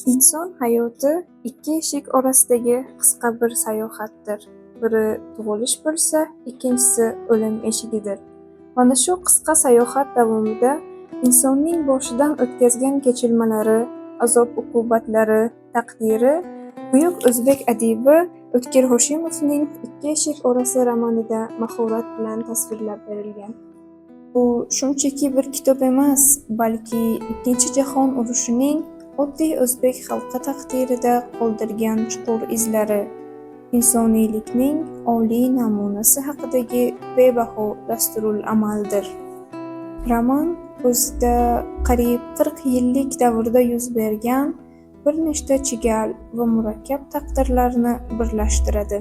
Inson hayoti ikki eshik orasidagi qisqa bir sayohatdir. Biri tug'ilish bo'lsa, ikkinchisi o'lim eshigidir. Mana shu qisqa sayohat davomida insonning boshidan o'tkazgan kechirmalari, azob-uqubatlari, taqdiri buyuk o'zbek adibi O'tkir Hoshimovning Ikki eshik orasi romanida mahorat bilan tasvirlab berilgan. Bu shunchaki bir kitob emas, balki Ikkinchi jahon urushining oddiy o'zbek xalqi taqdirida qoldirgan chuqur izlari, insoniylikning oliy namunasi haqidagi bebaho dasturul amaldir. Roman o'zida qariyb 40 yillik davrda yuz bergan bir nechta chigal va murakkab taqdirlarni birlashtiradi.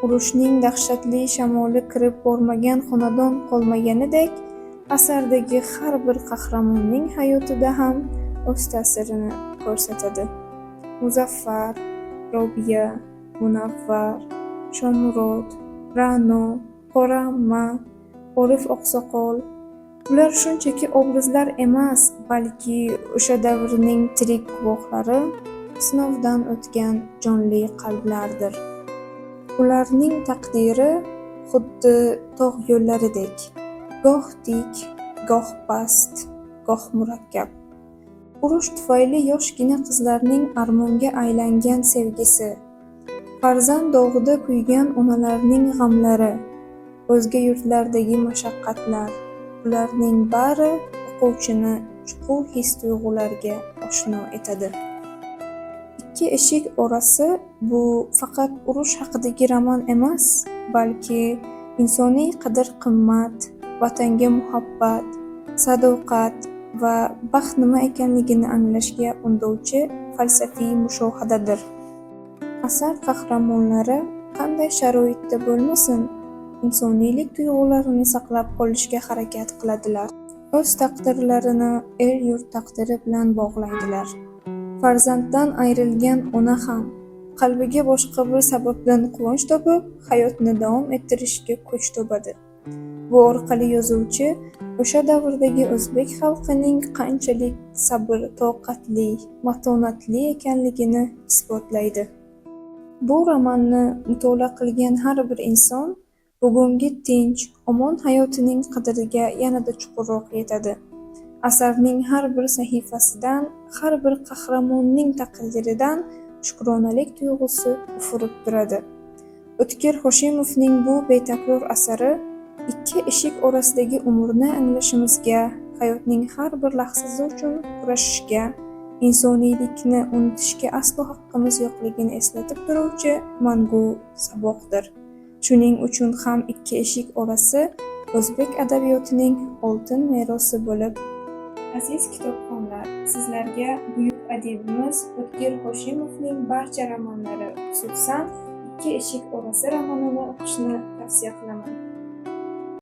Urushning dahshatli shamoli kirib bormagan xonadon qolmaganidek, asardagi har bir qahramonning hayotida ham o'z ta'sirini ko'rsatadi. Muzaffar, Robiya, Munavvar, Shomurod, Ra'no, Qoramma, Orif Oqsoqol ular shunchaki obrazlar emas, balki o'sha davrning tirik guvohlari, sinovdan o'tgan jonli qalblardir. Ularning taqdiri xuddi tog' yo'llaridek, goh tik, goh past, goh murakkab. Urush tufayli yoshgina qizlarning armonga aylangan sevgisi, farzand dog'ida kuygan onalarning g'amlari, o'zga yurtlardagi mashaqqatlar, ularning bari o'quvchini chuqur his-tuyg'ularga oshno etadi. Ikki eshik orasi bu faqat urush haqidagi roman emas, balki insoniy qadr-qimmat, vatanga muhabbat, sadoqat va baxt nima ekanligini anglashga undovchi falsafiy mushohadadir. Asar qahramonlari qanday sharoitda bo'lmasin, insoniylik tuyg'ularini saqlab qolishga harakat qiladilar. O'z taqdirlarini el-yurt taqdiri bilan bog'laydilar. Farzanddan ayrilgan ona ham qalbiga boshqa bir sababdan quvonch topib, hayotni davom ettirishga kuch topadi. Bu orqali yozuvchi o'sha davrdagi o'zbek xalqining qanchalik sabr, toqatli, matonatli ekanligini isbotlaydi. Bu romanni mutolaa qilgan har bir inson bugungi tinch, omon hayotining qadriga yanada chuqurroq yetadi. Asarning har bir sahifasidan, har bir qahramonning taqdiridan shukronalik tuyg'usi ufurib turadi. O'tkir Hoshimovning bu betakror asari ikki eshik orasidagi umrni anglashimizga, hayotning har bir lahzasi uchun kurashishga, insoniylikni unutishga aslo haqqimiz yo'qligini eslatib turuvchi mangu saboqdir. Shuning uchun ham Ikki eshik orasi o'zbek adabiyotining oltin merosi bo'lib, aziz kitobxonlar, sizlarga buyuk adibimiz O'tkir Hoshimovning barcha romanlari, xususan Ikki eshik orasi romanini o'qishni tavsiya qilaman.